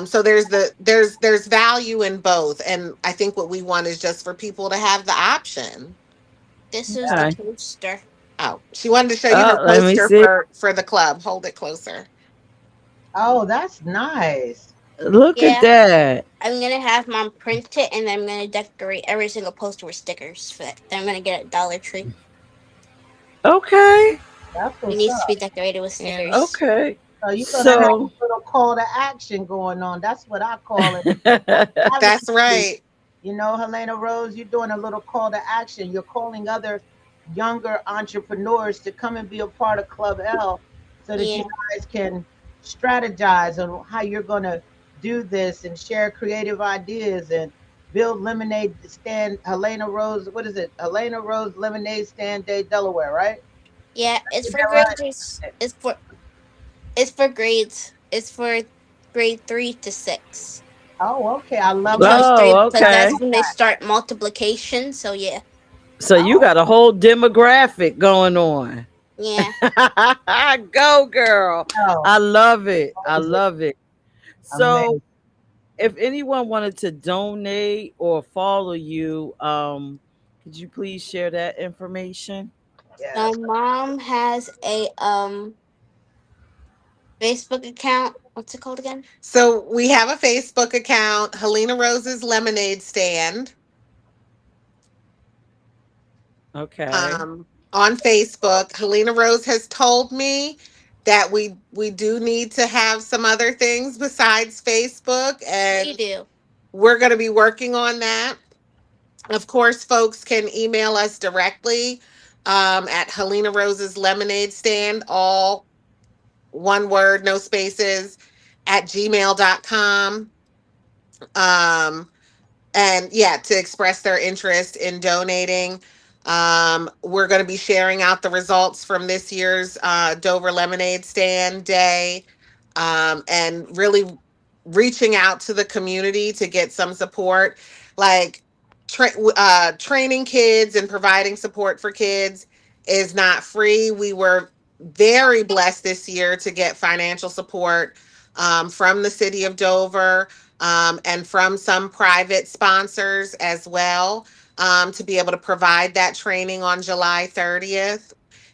So there's value in both, and I think what we want is just for people to have the option. This is the Yeah. Okay. toaster. Oh, she wanted to show you her Oh, let me poster see. for the club. Hold it closer. Oh, that's nice. Look at Yeah, that. I'm gonna have mom print it, and I'm gonna decorate every single poster with stickers for that. I'm gonna get at Dollar Tree. Okay. That's It what's needs to be up. decorated with And stickers. Okay. So you're gonna have So a little call to action going on. That's what I call it. that's Advocacy. right. You know, Helena Rose, you're doing a little call to action. You're calling other younger entrepreneurs to come and be a part of Club L so that you Yeah, guys can strategize on how you're going to do this and share creative ideas and build lemonade stand. Helena Rose, what is it? Helena Rose Lemonade Stand Day, Delaware, right? yeah. It's Is for that grades. right? It's for grades. It's for grade 3 to 6. Oh, okay. I We love how you chose three oh, because know okay. that's when they that. start multiplication. So yeah, So you Oh, got a whole demographic going on. yeah. Go girl. no. I love it. I Amazing. love it. So Amazing. if anyone wanted to donate or follow you, could you please share that information? So Yes. mom has a Facebook account. What's it called again? So we have a Facebook account, Helena Rose's Lemonade Stand, Okay. on Facebook. Helena Rose has told me that we do need to have some other things besides Facebook, We and do. we're going to be working on that. Of course, folks can email us directly at Helena Rose's Lemonade Stand, all one word, no spaces, at gmail.com. Um, and yeah, to express their interest in donating. We're going to be sharing out the results from this year's Dover Lemonade Stand Day, and really reaching out to the community to get some support, like training kids and providing support for kids is not free. We were very blessed this year to get financial support from the city of Dover, and from some private sponsors as well, to be able to provide that training on July 30th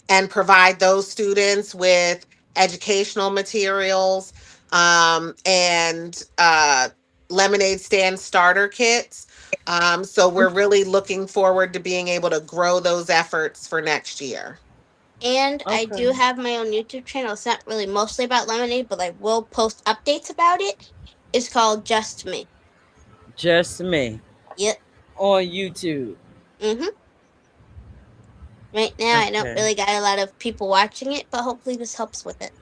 and provide those students with educational materials, and lemonade stand starter kits. So we're really looking forward to being able to grow those efforts for next year. And I Okay. do have my own YouTube channel. It's not really mostly about lemonade, but I will post updates about it. It's called Just Me. Just me Yep. on YouTube. Mhm. Right now, I don't Okay. really got a lot of people watching it, but hopefully this helps with it.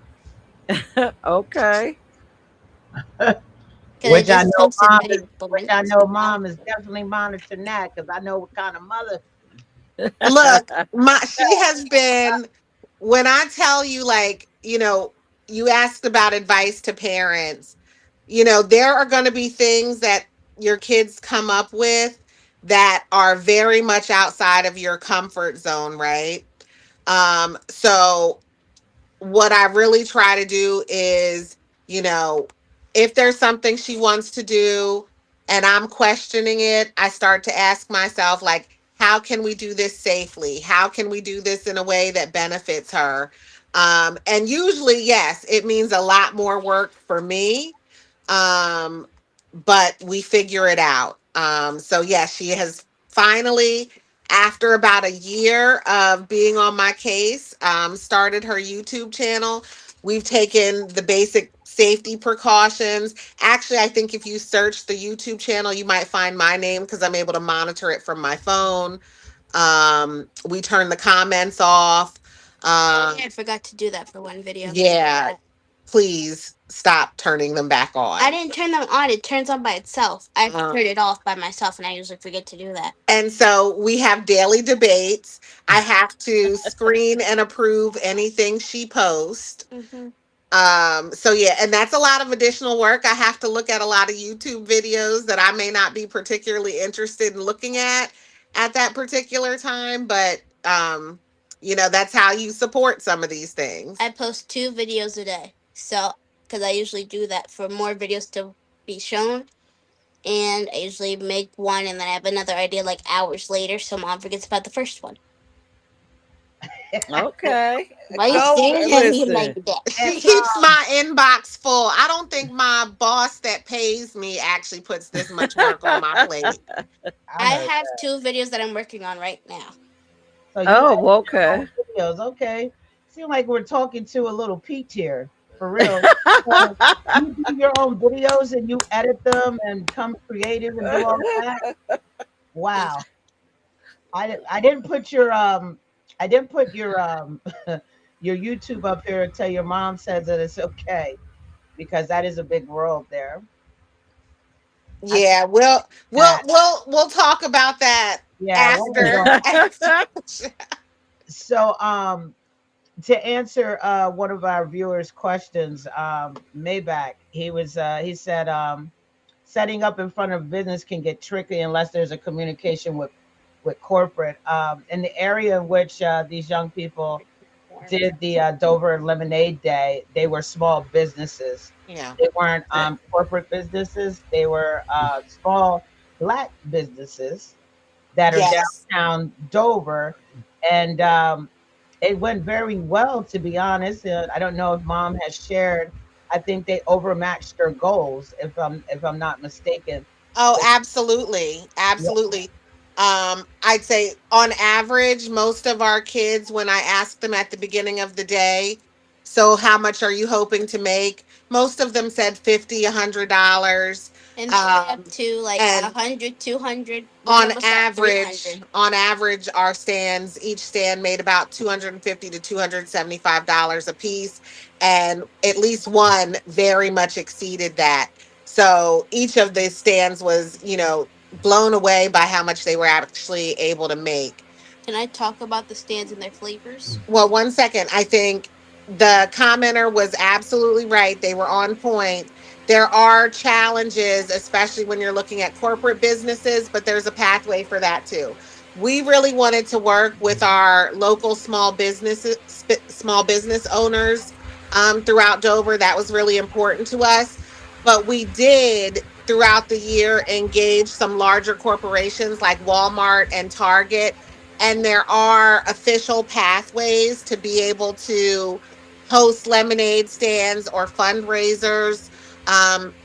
Okay. Because I Which I just know posted mom my is which I influence. know mom is definitely monitoring that because I know what kind of mother. Look, my she has been, when I tell you, like, you asked about advice to parents, there are going to be things that your kids come up with that are very much outside of your comfort zone, right? So what I really try to do is, you know, if there's something she wants to do and I'm questioning it, I start to ask myself, like, how can we do this safely? How can we do this in a way that benefits her? And usually, yes, it means a lot more work for me, um, but we figure it out. So yes, she has finally, after about a year of being on my case, started her YouTube channel. We've taken the basic safety precautions. Actually, I think if you search the YouTube channel, you might find my name because I'm able to monitor it from my phone. We turn the comments off. Oh Um, yeah, I forgot to do that for one video. I'm gonna do yeah, that. please stop turning them back I on. didn't turn them on. It turns on by itself. I have to Um, turn it off by myself, and I usually forget to do that. And so we have daily debates. I have to screen and approve anything she posts. Mhm. So yeah, and that's a lot of additional work. I have to look at a lot of YouTube videos that I may not be particularly interested in looking at that particular time, but that's how you support some of these I things. post 2 videos a day. So, because I usually do that for more videos to be shown. And I usually make one and then I have another idea like hours later, so mom forgets about the first one. Okay. Why are you Go staring at me like listen. that? And She keeps my inbox full. I don't think my boss that pays me actually puts this much work on my plate. I I heard have that. 2 videos that I'm working on right now. So you Oh, edit your own okay. videos, okay? Seem like we're talking to a little Pete here, for real. So you do your own videos and you edit them and come creative and do all that. Wow. I didn't put your I didn't put your your YouTube up here until your mom says that it's okay because that is a big world there. I think Yeah, we'll that we'll we'll talk about that yeah, when we after go. after the show. So to answer one of our viewers' questions, Maybach, he said setting up in front of business can get tricky unless there's a communication with corporate. In the area in which these young people did the Dover Lemonade Day, they were small businesses. Yeah. They weren't corporate businesses. They were small black businesses that are Yes. downtown Dover, and it went very well. To be honest, I don't know if Mom has shared. I think they overmatched their goals, if I'm not mistaken. Oh, absolutely. Yeah, Absolutely. I'd say on average, most of our kids, when I ask them at the beginning of the day, so how much are you hoping to make? Most of them said 50, $100. And some Um, up to like and 100, 200. One on of us got average 300. on average our stands, each stand made about 250 to $275 a piece, and at least one very much exceeded that. So each of the stands was blown away by how much they were actually able to make. Can I talk about the stands and their flavors? Well, one second. I think the commenter was absolutely right. They were on point. There are challenges, especially when you're looking at corporate businesses, but there's a pathway for that too. We really wanted to work with our local small business owners throughout Dover. That was really important to us. But we did throughout the year engage some larger corporations like Walmart and Target, and there are official pathways to be able to host lemonade stands or fundraisers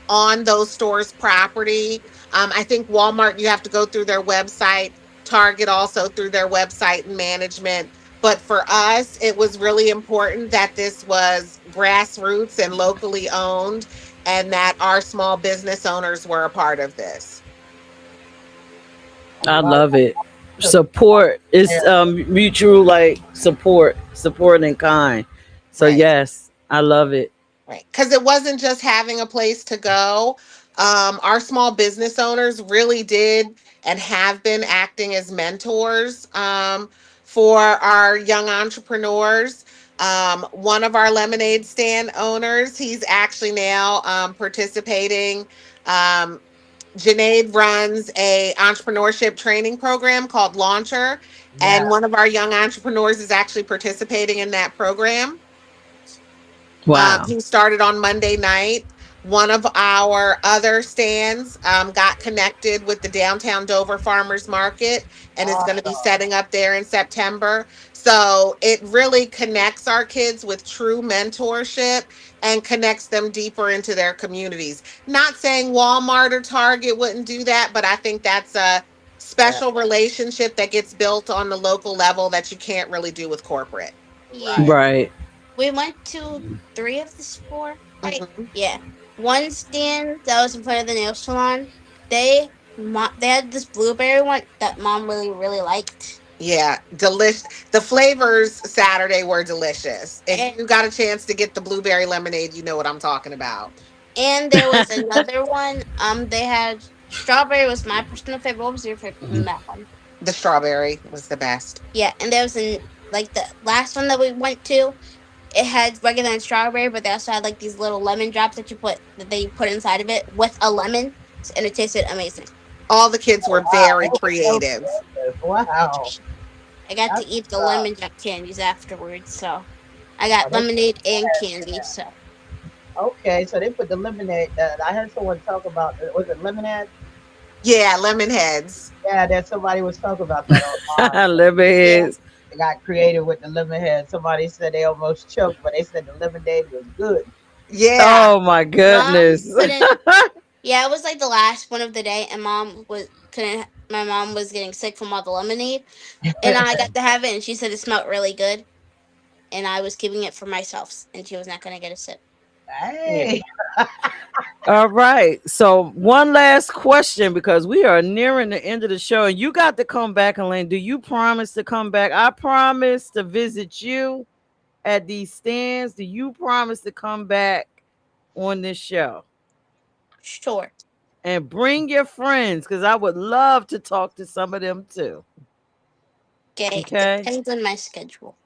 on those stores' property. I think Walmart, you have to go through their website, Target also through their website and management. But for us, it was really important that this was grassroots and locally owned, and that our small business owners were a part of this. I well, love it. that's Support is there. mutual, like support in kind. So Right. yes, I love it. Right. Because it wasn't just having a place to go. Our small business owners really did and have been acting as mentors for our young entrepreneurs. One of our lemonade stand owners, he's actually now participating. Um, Janaid runs a entrepreneurship training program called Launcher, Yeah, and one of our young entrepreneurs is actually participating in that program. Wow. He started on Monday night. One of our other stands got connected with the downtown Dover Farmers Market and is going to be awesome. setting up there in September. So it really connects our kids with true mentorship and connects them deeper into their communities. Not saying Walmart or Target wouldn't do that, but I think that's a Yeah, special relationship that gets built on the local level that you can't really do with corporate. Yeah. right. Right. We went to 3 of the 4, right? Mhm. Yeah. One stand that was in front of the nail salon, they had this blueberry one that mom really, really liked. Yeah, delicious. The flavors Saturday were delicious. If And you got a chance to get the blueberry lemonade, you know what I'm talking about. and there was another one. They had strawberry was my personal favorite. What was your favorite from that one? The strawberry was the best. Yeah, and there was like the last one that we went to. it had regular and strawberry, but they also had like these little lemon drops that they put inside of it with a lemon, and it tasted amazing. All the kids Oh were wow, very they were so creative. creative. Wow, I got to that's eat the uh, lemon drop candies afterwards, so I got oh, they put lemonade and candy. lemonade. So Okay, so they put the lemonade. I heard someone talk about was it lemonade? Yeah, lemon heads. Yeah, that somebody was talking about that online. yeah, Lemonheads. They got creative with the lemonade. Somebody said they almost choked, but they said the lemonade was good. Yeah. Oh my mom goodness. couldn't. Yeah, it was like the last one of the day, and mom was couldn't. My mom was getting sick from all the lemonade, and I got to have it, and she said it smelled really good, and I was keeping it for myself, and she was not gonna get a sip. Yeah. Hey, All right. So one last question because we are nearing the end of the show, and you got to come back, Elaine. Do you promise to come back? I promise to visit you at these stands. Do you promise to come back on this show Sure. and bring your friends? Because I would love to talk to some of them too. Okay, Okay. depends on my schedule.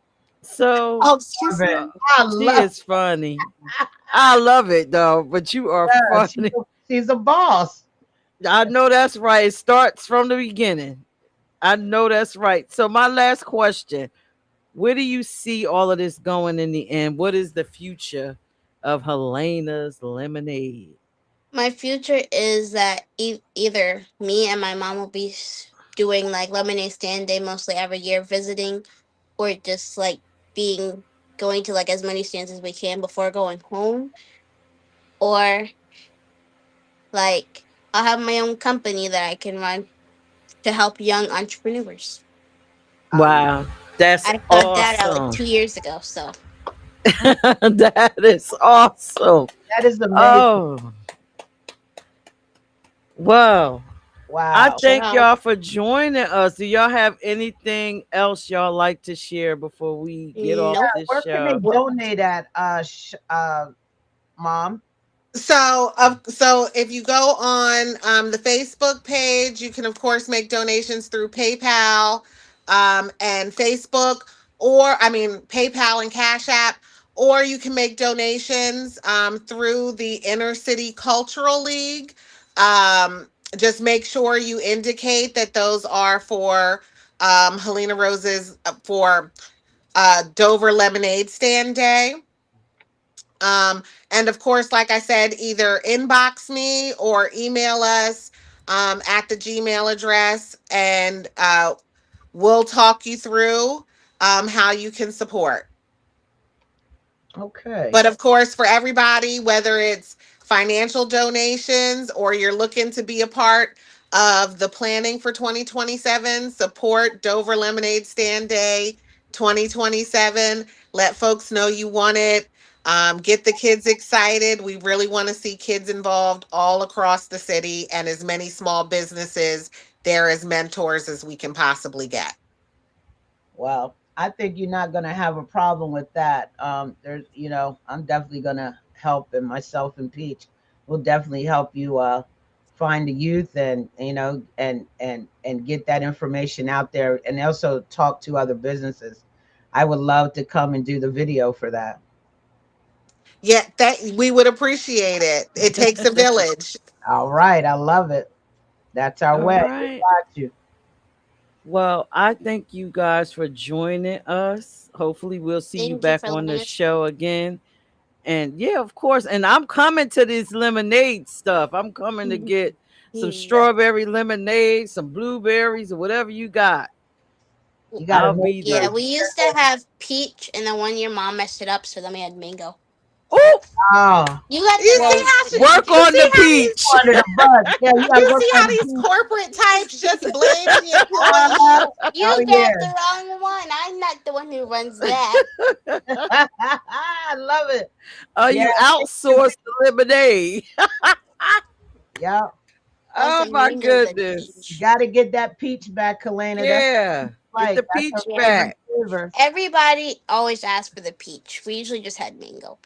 So Oh, excuse me. Marvin, I she love is funny. I love it though, but you are her. She's funny. she's a boss. I know that's right. It starts from the beginning. I know that's right. So my last question, where do you see all of this going in the end? What is the future of Helena's Lemonade? My future is that either me and my mom will be doing like lemonade stand day mostly every year, visiting, or just like being going to like as many stands as we can before going home, or like I'll have my own company that I can run to help young entrepreneurs. I love Wow, that's I thought that out like awesome. 2 years ago. So That is awesome. that is amazing. Oh, wow. I Wow. check thank out. y'all for joining us. Do y'all have anything else y'all like to share before we get off Nope. this Where can they show? donate at, mom? So if you go on the Facebook page, you can of course make donations through PayPal and Facebook, or I mean PayPal and Cash App, or you can make donations through the Inner City Cultural League. Just make sure you indicate that those are for Helena Rose's for Dover Lemonade Stand Day. Um, and of course, like I said, either inbox me or email us at the Gmail address, and we'll talk you through how you can support. Okay. But of course, for everybody, whether it's financial donations or you're looking to be a part of the planning for 2027, support Dover Lemonade Stand Day 2027. Let folks know you want it. Get the kids excited. We really want to see kids involved all across the city and as many small businesses there as mentors as we can possibly get. Well, I think you're not going to have a problem with that. There's, I'm definitely going to help, and myself and Peach will definitely help you find the youth, and and get that information out there, and also talk to other businesses. I would love to come and do the video for that. Yeah, that we would appreciate it. It takes a village. All right, I love it. That's our All way. We right. got you. Well, I thank you guys for joining us. Hopefully, we'll see you Thank you back for on letting the us. show again. And yeah, of course. And I'm coming to this lemonade stuff. I'm coming to get some Yeah. strawberry lemonade, some blueberries, or whatever you got. You got to I'll make be sure Yeah, there. we used to have peach, and then one year mom messed it up, so then we had mango. Oh, oh, You got the You see wrong. well, how work you on see the how these peach. under the bus. Yeah, you got to you work see on how the these beat. corporate types just blame the Uh-huh. employee. Oh You got yeah. the wrong one. I'm not the one who runs that. I love it. Yeah, You thank you. outsource the lemonade. Yeah, Plus, Oh I my mango the you goodness. peach. got to get that peach back, Helena. That's Yeah. Get the like that's her peach Yeah. favorite back. flavor. Everybody always asks for the peach. We usually just had mango.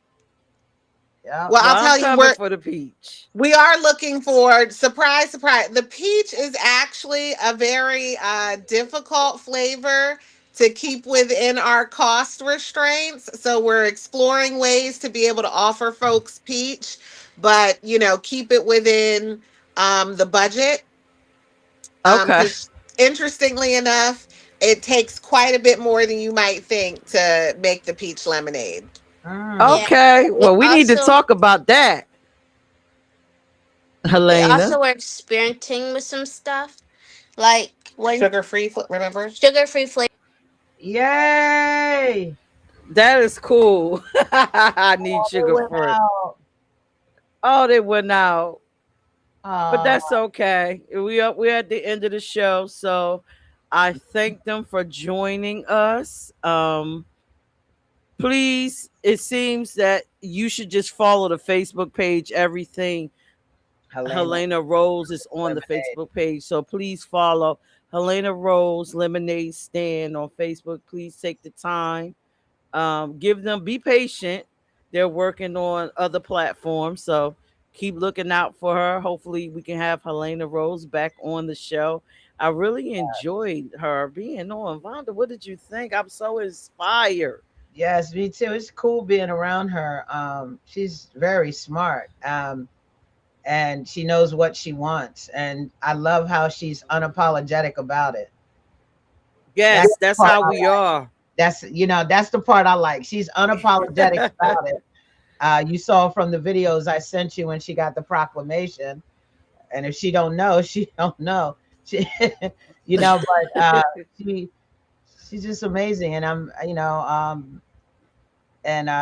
Yeah. Well, I'll Well, I'm tell you, coming for the peach. we are looking for surprise, surprise. The peach is actually a very difficult flavor to keep within our cost restraints. So we're exploring ways to be able to offer folks peach, but keep it within the budget. Okay. Because interestingly enough, it takes quite a bit more than you might think to make the peach lemonade. Mm. Yeah. Okay. We Well, we need to also talk about that, we Helena. also were experimenting with some stuff like when Sugar free, remember? sugar-free flavor. Yay! That is cool. I need Oh, they sugar went for it. out. Oh, they went out. But Oh, that's okay. We're at the end of the show, so I thank them for joining us. Please, it seems that you should just follow the Facebook page. Everything Helena Helena Rose is on the lemonade. Facebook page, so please follow Helena Rose Lemonade Stand on Facebook. Please take the time. Give them, be patient. They're working on other platforms, so keep looking out for her. Hopefully we can have Helena Rose back on the show. I really enjoyed her being on. Vonda, what did you think? I'm so inspired. Yes, me too. It's cool being around her. She's very smart. And she knows what she wants. And I love how she's unapologetic about it. That's Yes, the that's part how I we like. are. That's the part I like. She's unapologetic about it. You saw from the videos I sent you when she got the proclamation. And if she don't know, she don't know. She, but she she's just amazing. And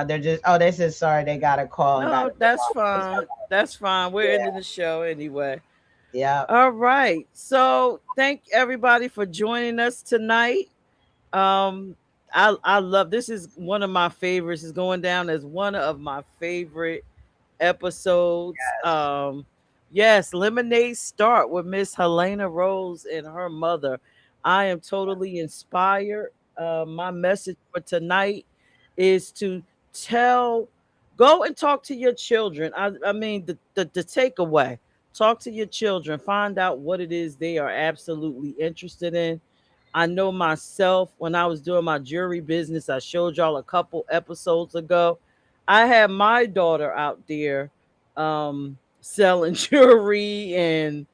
they're just, oh, they said sorry, they got a call and got No, to move that's on. It's fine. okay. That's fine. We're ending Yeah, the show anyway. yeah. All right. So thank everybody for joining us tonight. Um, I love, this is one of my favorites. It's going down as one of my favorite episodes. Yes. Yes, Lemonade Start with Miss Helena Rose and her mother. I am totally inspired. My message for tonight is to tell, go and talk to your children. I mean, the takeaway, talk to your children, find out what it is they are absolutely interested in. I know myself when I was doing my jewelry business, I showed y'all a couple episodes ago. I had my daughter out there selling jewelry and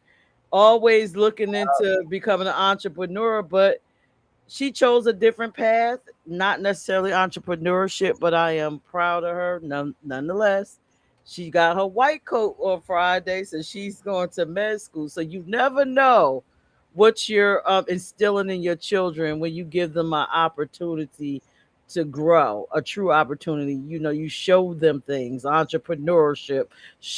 always looking into becoming an entrepreneur, but she chose a different path, not necessarily entrepreneurship, but I am proud of her nonetheless. She got her white coat on Friday, so she's going to med school. So you never know what you're instilling in your children when you give them an opportunity to grow, a true opportunity. You show them things, entrepreneurship,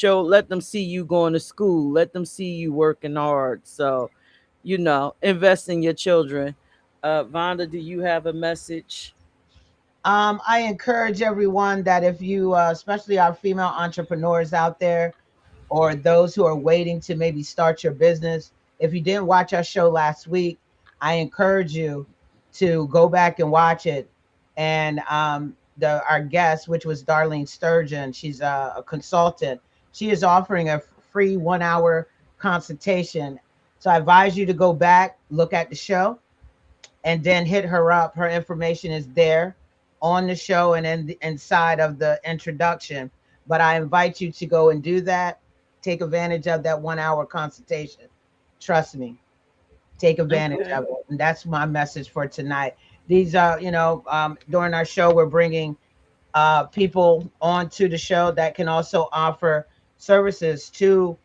let them see you going to school, let them see you working hard. So, invest in your children. Vonda, do you have a message? I encourage everyone that if you, especially our female entrepreneurs out there, or those who are waiting to maybe start your business, if you didn't watch our show last week, I encourage you to go back and watch it. And our guest, which was Darlene Sturgeon, she's a consultant. She is offering a free 1 hour consultation. So I advise you to go back, look at the show, and then hit her up. Her information is there on the show and inside of the introduction. But I invite you to go and do that. Take advantage of that 1 hour consultation. Trust me, take advantage Okay. of it. And that's my message for tonight. These are, during our show, we're bringing people onto the show that can also offer services to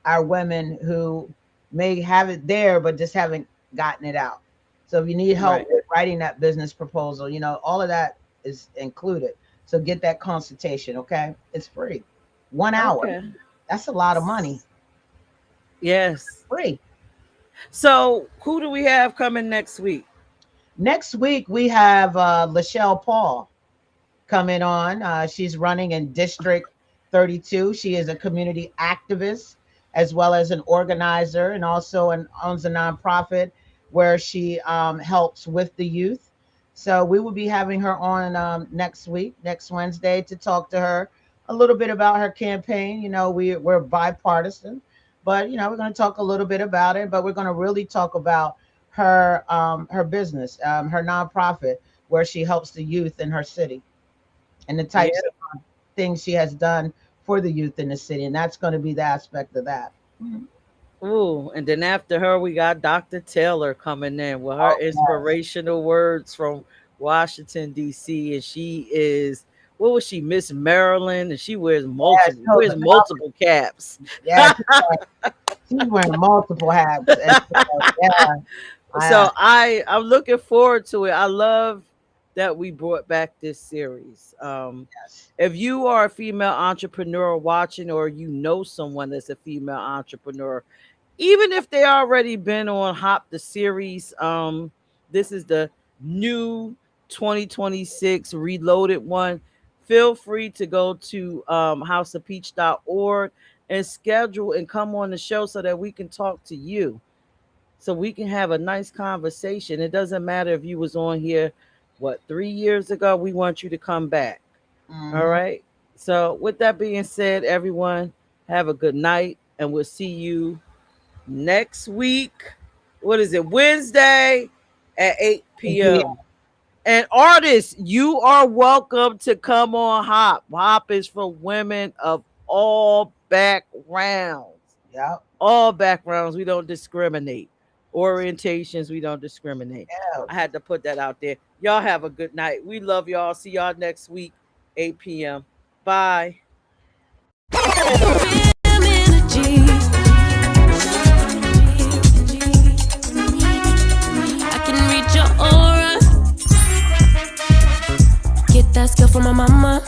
our women who may have it there but just haven't gotten it out. So if you need help Right. with writing that business proposal, all of that is included. So get that consultation, okay? It's free. 1 hour. Okay. That's a lot of money. Yes. Free. So, who do we have coming next week? Next week we have Lachelle Paul coming on. She's running in District 32. She is a community activist as well as an organizer, and also owns a nonprofit where she helps with the youth. So we will be having her on next week, next Wednesday, to talk to her a little bit about her campaign. We're bipartisan, but we're going to talk a little bit about it. But we're going to really talk about her business, her nonprofit, where she helps the youth in her city, and the Yeah. types of things she has done for the youth in the city, and that's going to be the aspect of that. Mhm. Ooh, and then after her, we got Dr. Taylor coming in with her Oh yes, inspirational words from Washington, D.C. And she is, what was she, Miss Maryland? And she yes, so wears multiple caps. yeah, she's wearing multiple hats, and so, yeah, So I'm looking forward to it. I love that we brought back this series. yes, If you are a female entrepreneur watching, or you know someone that's a female entrepreneur, even if they already been on Hop the series, this is the new 2026 reloaded one. Feel free to go to houseofpeach.org and schedule and come on the show so that we can talk to you, so we can have a nice conversation. It doesn't matter if you was on here, what, 3 years ago. We want you to come back. All hmm, right. So with that being said, everyone, have a good night, and we'll see you next week. What is it? Wednesday at 8 yeah, p.m. And artists, you are welcome to come on Hop. Hop is for women of all backgrounds. yeah, All backgrounds. We don't discriminate. Orientations, we don't discriminate. yeah. I had to put that out there. Y'all have a good night. We love y'all. See y'all next week, 8 p.m. Bye. I can read your aura. Get that skill from my mama.